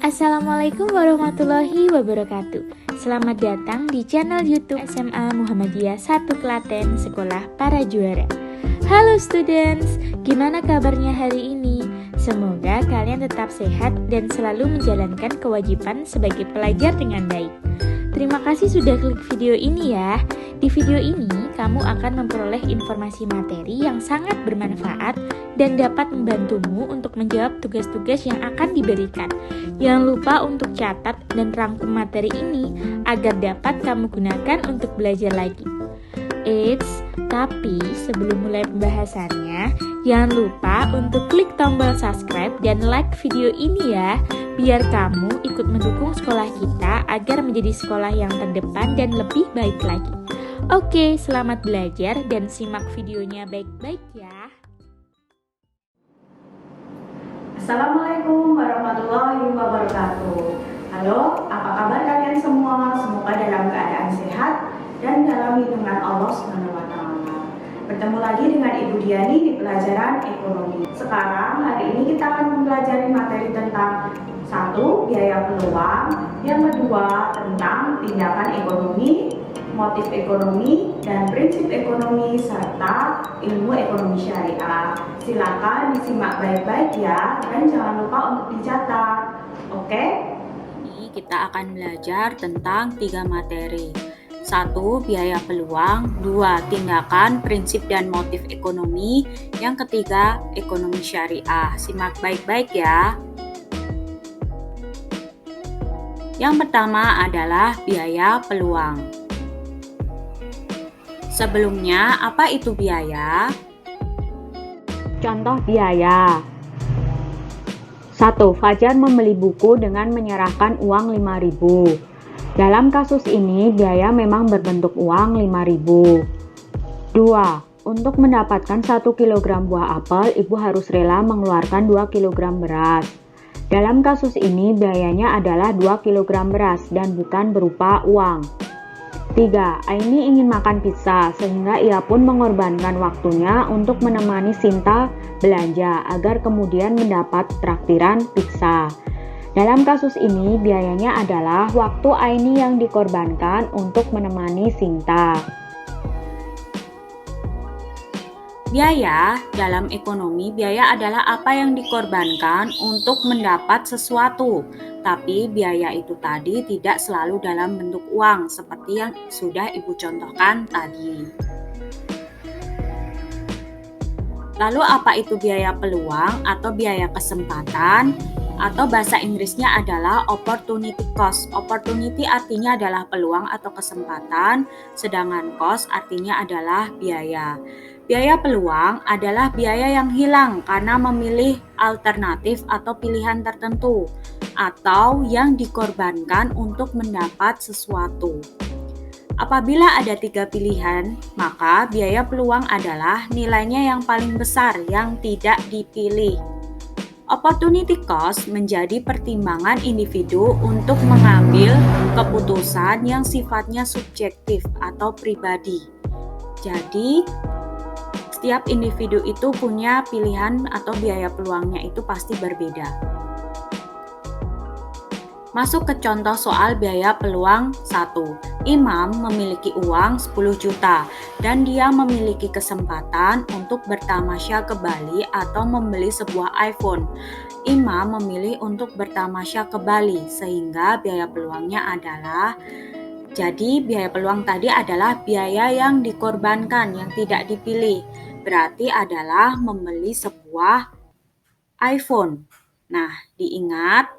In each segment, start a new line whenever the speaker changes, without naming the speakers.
Assalamualaikum warahmatullahi wabarakatuh. Selamat datang di channel YouTube SMA Muhammadiyah 1 Klaten, Sekolah Para Juara. Halo students, gimana kabarnya hari ini? Semoga kalian tetap sehat dan selalu menjalankan kewajiban sebagai pelajar dengan baik. Terima kasih sudah klik video ini ya. Di video ini, kamu akan memperoleh informasi materi yang sangat bermanfaat dan dapat membantumu untuk menjawab tugas-tugas yang akan diberikan. Jangan lupa untuk catat dan rangkum materi ini agar dapat kamu gunakan untuk belajar lagi. Eits, tapi sebelum mulai pembahasannya, jangan lupa untuk klik tombol subscribe dan like video ini ya, biar kamu ikut mendukung sekolah kita agar menjadi sekolah yang terdepan dan lebih baik lagi. Oke, selamat belajar dan simak videonya baik-baik ya.
Assalamualaikum warahmatullahi wabarakatuh. Halo, apa kabar kalian semua? Semoga dalam keadaan sehat dan dalam lindungan Allah SWT. Bertemu lagi dengan Ibu Diani di pelajaran ekonomi. Sekarang hari ini kita akan mempelajari materi tentang 1. Biaya peluang, yang kedua tentang tindakan ekonomi, motif ekonomi, dan prinsip ekonomi, serta ilmu ekonomi syariah. Silakan disimak baik-baik ya, dan jangan lupa untuk dicatat. Oke?
Ini kita akan belajar tentang 3 materi. 1. Biaya peluang. 2. Tindakan, prinsip, dan motif ekonomi. Yang ketiga, ekonomi syariah. Simak baik-baik ya. Yang pertama adalah biaya peluang. Sebelumnya, apa itu biaya? Contoh biaya. 1. Fajar membeli buku dengan menyerahkan uang 5.000. Dalam kasus ini, biaya memang berbentuk uang 5.000. 2. Untuk mendapatkan 1 kg buah apel, ibu harus rela mengeluarkan 2 kg beras. Dalam kasus ini, biayanya adalah 2 kg beras dan bukan berupa uang. 3. Aini ingin makan pizza, sehingga ia pun mengorbankan waktunya untuk menemani Sinta belanja agar kemudian mendapat traktiran pizza. Dalam kasus ini, biayanya adalah waktu Aini yang dikorbankan untuk menemani Sinta. Biaya dalam ekonomi, biaya adalah apa yang dikorbankan untuk mendapat sesuatu. Tapi biaya itu tadi tidak selalu dalam bentuk uang seperti yang sudah Ibu contohkan tadi. Lalu apa itu biaya peluang atau biaya kesempatan? Atau bahasa Inggrisnya adalah opportunity cost. Opportunity artinya adalah peluang atau kesempatan, sedangkan cost artinya adalah biaya. Biaya peluang adalah biaya yang hilang karena memilih alternatif atau pilihan tertentu, atau yang dikorbankan untuk mendapat sesuatu. Apabila ada 3 pilihan, maka biaya peluang adalah nilainya yang paling besar yang tidak dipilih. Opportunity cost menjadi pertimbangan individu untuk mengambil keputusan yang sifatnya subjektif atau pribadi. Jadi, setiap individu itu punya pilihan atau biaya peluangnya itu pasti berbeda. Masuk ke contoh soal biaya peluang 1. Imam memiliki uang 10 juta dan dia memiliki kesempatan untuk bertamasya ke Bali atau membeli sebuah iPhone. Imam memilih untuk bertamasya ke Bali sehingga biaya peluangnya adalah, jadi biaya peluang tadi adalah biaya yang dikorbankan, yang tidak dipilih. Berarti adalah membeli sebuah iPhone. Nah, diingat,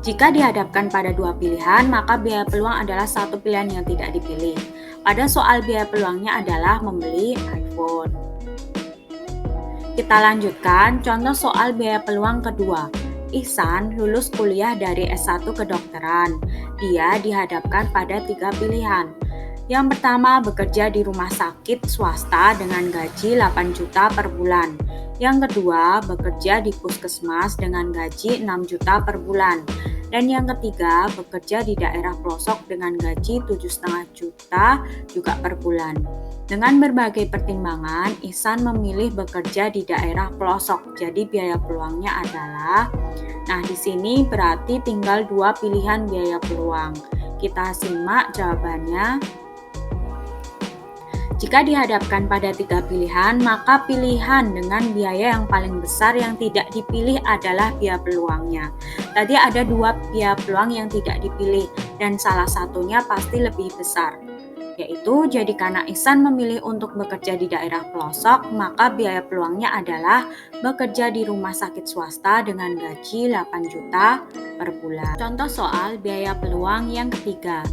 jika dihadapkan pada 2 pilihan, maka biaya peluang adalah 1 pilihan yang tidak dipilih. Pada soal biaya peluangnya adalah membeli iPhone. Kita lanjutkan contoh soal biaya peluang kedua. Ihsan lulus kuliah dari S1 kedokteran. Dia dihadapkan pada 3 pilihan. Yang pertama, bekerja di rumah sakit swasta dengan gaji 8 juta per bulan. Yang kedua, bekerja di puskesmas dengan gaji 6 juta per bulan. Dan yang ketiga, bekerja di daerah pelosok dengan gaji 7,5 juta juga per bulan. Dengan berbagai pertimbangan, Ihsan memilih bekerja di daerah pelosok. Jadi biaya peluangnya adalah, nah di sini berarti tinggal 2 pilihan biaya peluang. Kita simak jawabannya. Jika dihadapkan pada 3 pilihan, maka pilihan dengan biaya yang paling besar yang tidak dipilih adalah biaya peluangnya. Tadi ada 2 biaya peluang yang tidak dipilih, dan salah satunya pasti lebih besar. Yaitu, jadi karena Ihsan memilih untuk bekerja di daerah pelosok, maka biaya peluangnya adalah bekerja di rumah sakit swasta dengan gaji 8 juta per bulan. Contoh soal biaya peluang yang ketiga.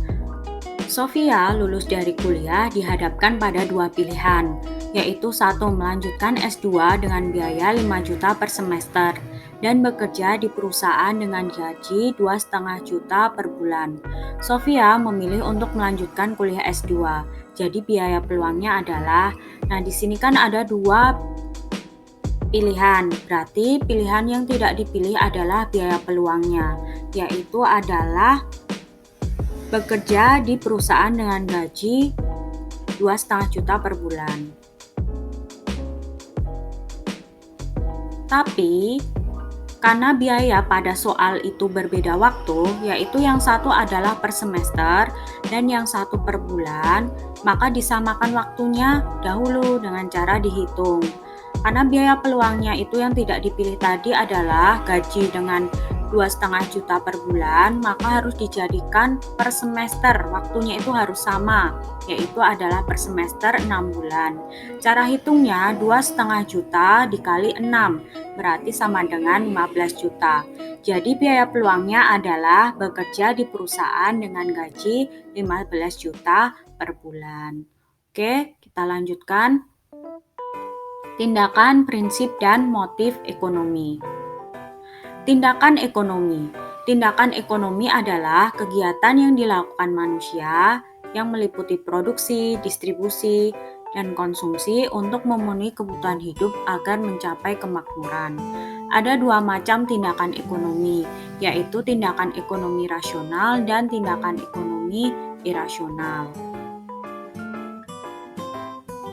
Sofia lulus dari kuliah dihadapkan pada 2 pilihan, yaitu 1. Melanjutkan S2 dengan biaya 5 juta per semester dan bekerja di perusahaan dengan gaji 2,5 juta per bulan. Sofia memilih untuk melanjutkan kuliah S2. Jadi biaya peluangnya adalah, nah di sini kan ada 2 pilihan, berarti pilihan yang tidak dipilih adalah biaya peluangnya, yaitu adalah bekerja di perusahaan dengan gaji 2,5 juta per bulan. Tapi, karena biaya pada soal itu berbeda waktu, yaitu yang satu adalah per semester dan yang satu per bulan, maka disamakan waktunya dahulu dengan cara dihitung. Karena biaya peluangnya itu yang tidak dipilih tadi adalah gaji dengan 2,5 juta per bulan, maka harus dijadikan per semester. Waktunya itu harus sama, yaitu adalah per semester 6 bulan. Cara hitungnya 2,5 juta dikali 6, berarti sama dengan 15 juta. Jadi biaya peluangnya adalah bekerja di perusahaan dengan gaji 15 juta per bulan. Oke, kita lanjutkan. Tindakan, prinsip, dan motif ekonomi. Tindakan ekonomi. Tindakan ekonomi adalah kegiatan yang dilakukan manusia yang meliputi produksi, distribusi, dan konsumsi untuk memenuhi kebutuhan hidup agar mencapai kemakmuran. Ada 2 macam tindakan ekonomi, yaitu tindakan ekonomi rasional dan tindakan ekonomi irasional.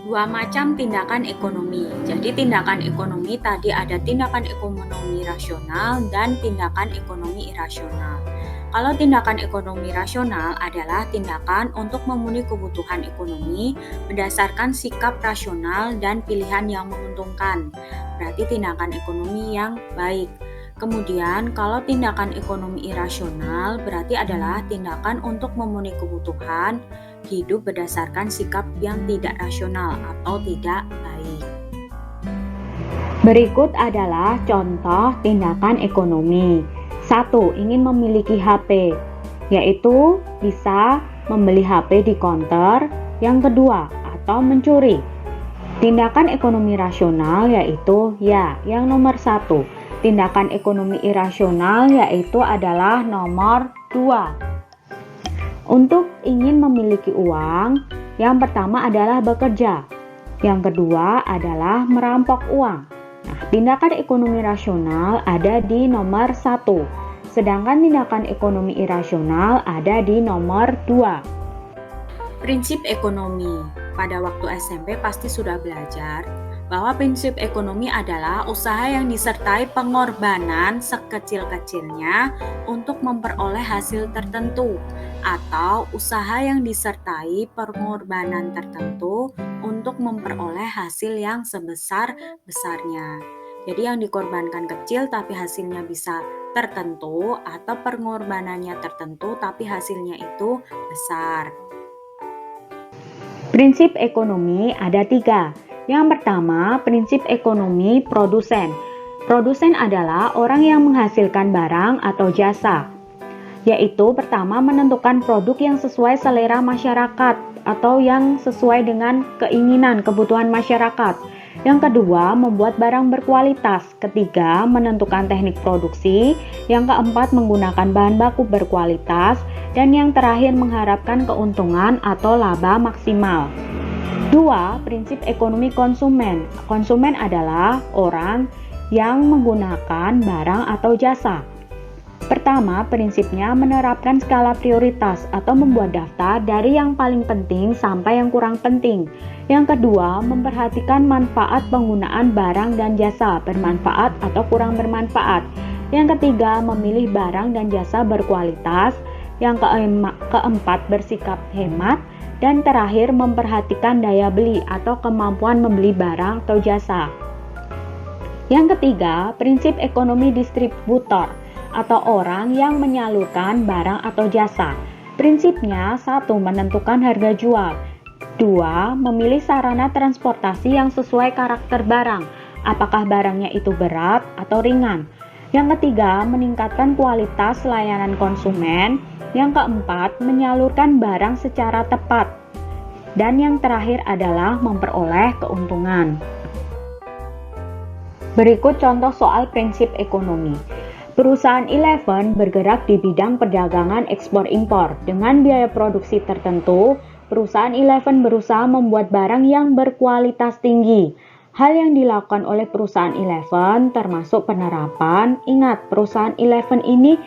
2 macam tindakan ekonomi. Jadi tindakan ekonomi tadi ada tindakan ekonomi rasional dan tindakan ekonomi irasional. Kalau tindakan ekonomi rasional adalah tindakan untuk memenuhi kebutuhan ekonomi berdasarkan sikap rasional dan pilihan yang menguntungkan. Berarti tindakan ekonomi yang baik. Kemudian kalau tindakan ekonomi irasional berarti adalah tindakan untuk memenuhi kebutuhan hidup berdasarkan sikap yang tidak rasional atau tidak baik.
Berikut adalah contoh tindakan ekonomi. 1. Ingin memiliki HP, yaitu bisa membeli HP di konter. Yang kedua, atau mencuri. Tindakan ekonomi rasional yaitu yang nomor 1. Tindakan ekonomi irasional yaitu adalah nomor 2. Untuk ingin memiliki uang, yang pertama adalah bekerja. Yang kedua adalah merampok uang. Nah, tindakan ekonomi rasional ada di nomor 1. Sedangkan tindakan ekonomi irasional ada di nomor 2.
Prinsip ekonomi. Pada waktu SMP pasti sudah belajar bahwa prinsip ekonomi adalah usaha yang disertai pengorbanan sekecil-kecilnya untuk memperoleh hasil tertentu, atau usaha yang disertai pengorbanan tertentu untuk memperoleh hasil yang sebesar-besarnya. Jadi yang dikorbankan kecil tapi hasilnya bisa tertentu, atau pengorbanannya tertentu tapi hasilnya itu besar.
Prinsip ekonomi ada 3. Yang pertama, prinsip ekonomi produsen. Produsen adalah orang yang menghasilkan barang atau jasa, yaitu pertama menentukan produk yang sesuai selera masyarakat atau yang sesuai dengan keinginan kebutuhan masyarakat. Yang kedua, membuat barang berkualitas. Ketiga, menentukan teknik produksi. Yang keempat, menggunakan bahan baku berkualitas. Dan yang terakhir, mengharapkan keuntungan atau laba maksimal.
2. Prinsip ekonomi konsumen. Konsumen adalah orang yang menggunakan barang atau jasa. Pertama, prinsipnya menerapkan skala prioritas atau membuat daftar dari yang paling penting sampai yang kurang penting. Yang kedua, memperhatikan manfaat penggunaan barang dan jasa, bermanfaat atau kurang bermanfaat. Yang ketiga, memilih barang dan jasa berkualitas. Yang keempat, bersikap hemat. Dan terakhir, memperhatikan daya beli atau kemampuan membeli barang atau jasa. Yang ketiga, prinsip ekonomi distributor atau orang yang menyalurkan barang atau jasa. Prinsipnya, 1. Menentukan harga jual. 2. Memilih sarana transportasi yang sesuai karakter barang, apakah barangnya itu berat atau ringan. Yang ketiga, meningkatkan kualitas layanan konsumen. Yang keempat, menyalurkan barang secara tepat. Dan yang terakhir adalah memperoleh keuntungan. Berikut contoh soal prinsip ekonomi. Perusahaan Eleven bergerak di bidang perdagangan ekspor-impor. Dengan biaya produksi tertentu, perusahaan Eleven berusaha membuat barang yang berkualitas tinggi. Hal yang dilakukan oleh perusahaan Eleven termasuk penerapan. Ingat, perusahaan Eleven ini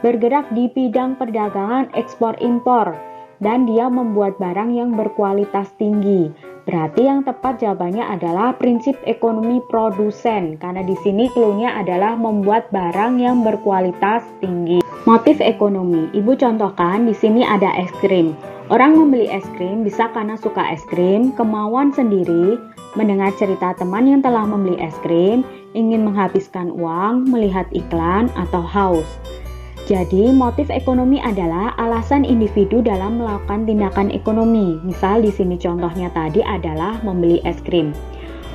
bergerak di bidang perdagangan ekspor-impor dan dia membuat barang yang berkualitas tinggi. Berarti yang tepat jawabannya adalah prinsip ekonomi produsen, karena di sini clue-nya adalah membuat barang yang berkualitas tinggi. Motif ekonomi. Ibu contohkan di sini ada es krim. Orang membeli es krim bisa karena suka es krim, kemauan sendiri, mendengar cerita teman yang telah membeli es krim, ingin menghabiskan uang, melihat iklan, atau haus. Jadi, motif ekonomi adalah alasan individu dalam melakukan tindakan ekonomi. Misal di sini contohnya tadi adalah membeli es krim.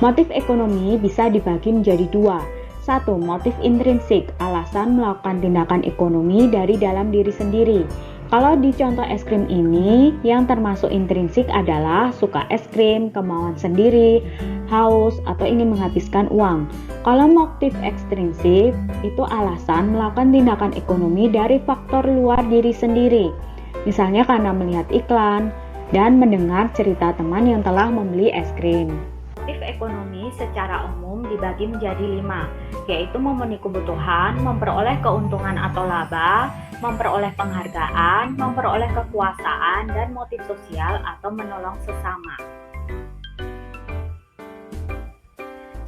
Motif ekonomi bisa dibagi menjadi 2. 1. Motif intrinsik, alasan melakukan tindakan ekonomi dari dalam diri sendiri. Kalau di contoh es krim ini, yang termasuk intrinsik adalah suka es krim, kemauan sendiri, haus, atau ingin menghabiskan uang. Kalau motif ekstrinsik, itu alasan melakukan tindakan ekonomi dari faktor luar diri sendiri. Misalnya karena melihat iklan dan mendengar cerita teman yang telah membeli es krim. Motif ekonomi secara umum dibagi menjadi 5, yaitu memenuhi kebutuhan, memperoleh keuntungan atau laba, memperoleh penghargaan, memperoleh kekuasaan, dan motif sosial atau menolong sesama.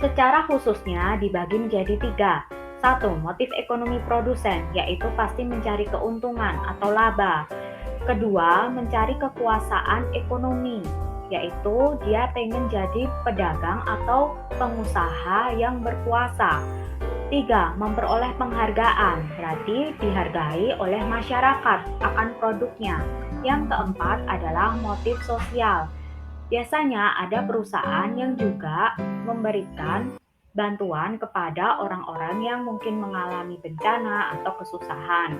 Secara khususnya dibagi menjadi 3. 1. Motif ekonomi produsen, yaitu pasti mencari keuntungan atau laba. Kedua, mencari kekuasaan ekonomi, yaitu dia pengen jadi pedagang atau pengusaha yang berkuasa. 3. Memperoleh penghargaan, berarti dihargai oleh masyarakat akan produknya. Yang keempat adalah motif sosial. Biasanya ada perusahaan yang juga memberikan bantuan kepada orang-orang yang mungkin mengalami bencana atau kesusahan.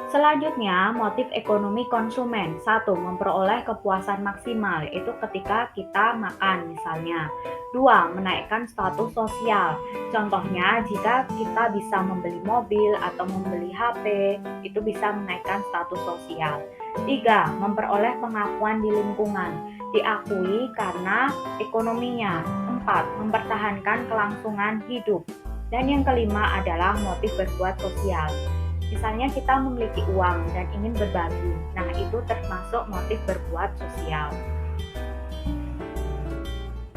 Selanjutnya, motif ekonomi konsumen. 1. Memperoleh kepuasan maksimal, yaitu ketika kita makan misalnya. 2. Menaikkan status sosial. Contohnya, jika kita bisa membeli mobil atau membeli HP, itu bisa menaikkan status sosial. 3. Memperoleh pengakuan di lingkungan, diakui karena ekonominya. 4. Mempertahankan kelangsungan hidup. Dan yang kelima adalah motif berbuat sosial. Misalnya kita memiliki uang dan ingin berbagi, nah itu termasuk motif berbuat sosial.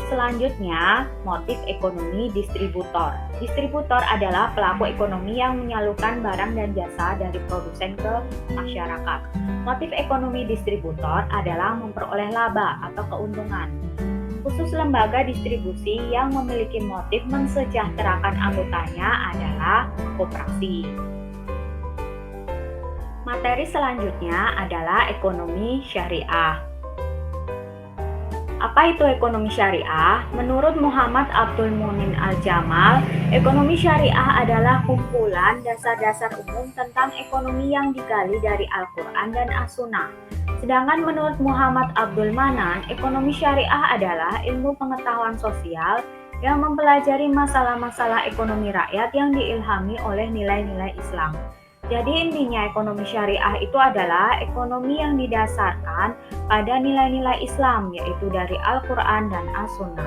Selanjutnya, motif ekonomi distributor. Distributor adalah pelaku ekonomi yang menyalurkan barang dan jasa dari produsen ke masyarakat. Motif ekonomi distributor adalah memperoleh laba atau keuntungan. Khusus lembaga distribusi yang memiliki motif mensejahterakan anggotanya adalah koperasi. Materi selanjutnya adalah ekonomi syariah. Apa itu ekonomi syariah? Menurut Muhammad Abdul Munin Al-Jamal, ekonomi syariah adalah kumpulan dasar-dasar umum tentang ekonomi yang digali dari Al-Quran dan As-Sunnah. Sedangkan menurut Muhammad Abdul Manan, ekonomi syariah adalah ilmu pengetahuan sosial yang mempelajari masalah-masalah ekonomi rakyat yang diilhami oleh nilai-nilai Islam. Jadi intinya ekonomi syariah itu adalah ekonomi yang didasarkan pada nilai-nilai Islam, yaitu dari Al-Quran dan As-Sunnah.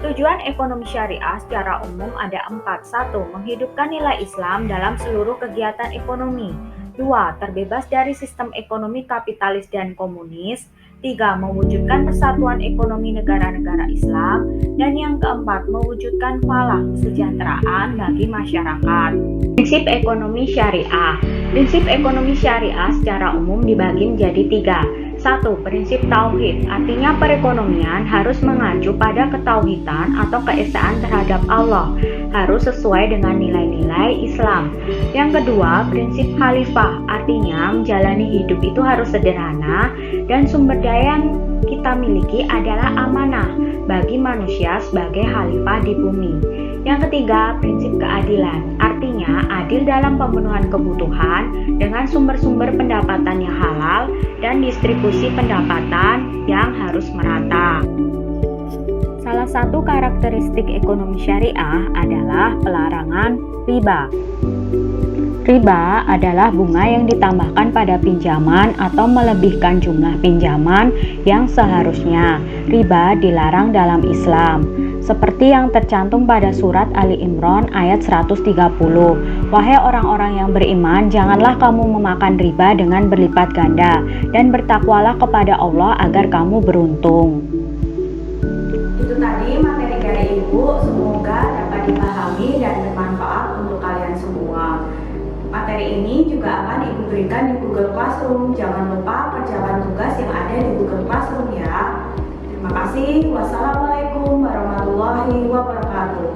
Tujuan ekonomi syariah secara umum ada 4. 1. Menghidupkan nilai Islam dalam seluruh kegiatan ekonomi. 2. Terbebas dari sistem ekonomi kapitalis dan komunis. 3. Mewujudkan persatuan ekonomi negara-negara Islam. Dan yang keempat, mewujudkan falah kesejahteraan bagi masyarakat. Prinsip ekonomi syariah. Prinsip ekonomi syariah secara umum dibagi menjadi 3. 1. Prinsip tauhid, artinya perekonomian harus mengacu pada ketauhidan atau keesaan terhadap Allah, harus sesuai dengan nilai-nilai Islam. Yang kedua, prinsip khalifah, artinya menjalani hidup itu harus sederhana dan sumber daya yang kita miliki adalah amanah bagi manusia sebagai khalifah di bumi. Yang ketiga, prinsip keadilan, artinya adil dalam pemenuhan kebutuhan dengan sumber-sumber pendapatan yang halal dan distribusi pendapatan yang harus merata. Salah satu karakteristik ekonomi syariah adalah pelarangan riba. Riba adalah bunga yang ditambahkan pada pinjaman atau melebihkan jumlah pinjaman yang seharusnya. Riba dilarang dalam Islam. Seperti yang tercantum pada surat Ali Imran ayat 130. Wahai orang-orang yang beriman, janganlah kamu memakan riba dengan berlipat ganda, dan bertakwalah kepada Allah agar kamu beruntung.
Itu tadi materi dari Ibu, semoga dapat dipahami dan bermanfaat untuk kalian semua. Materi ini juga akan Ibu berikan di Google Classroom. Jangan lupa kerjakan tugas yang ada di Google Classroom ya. Terima kasih. Wassalamualaikum warahmatullahi wabarakatuh.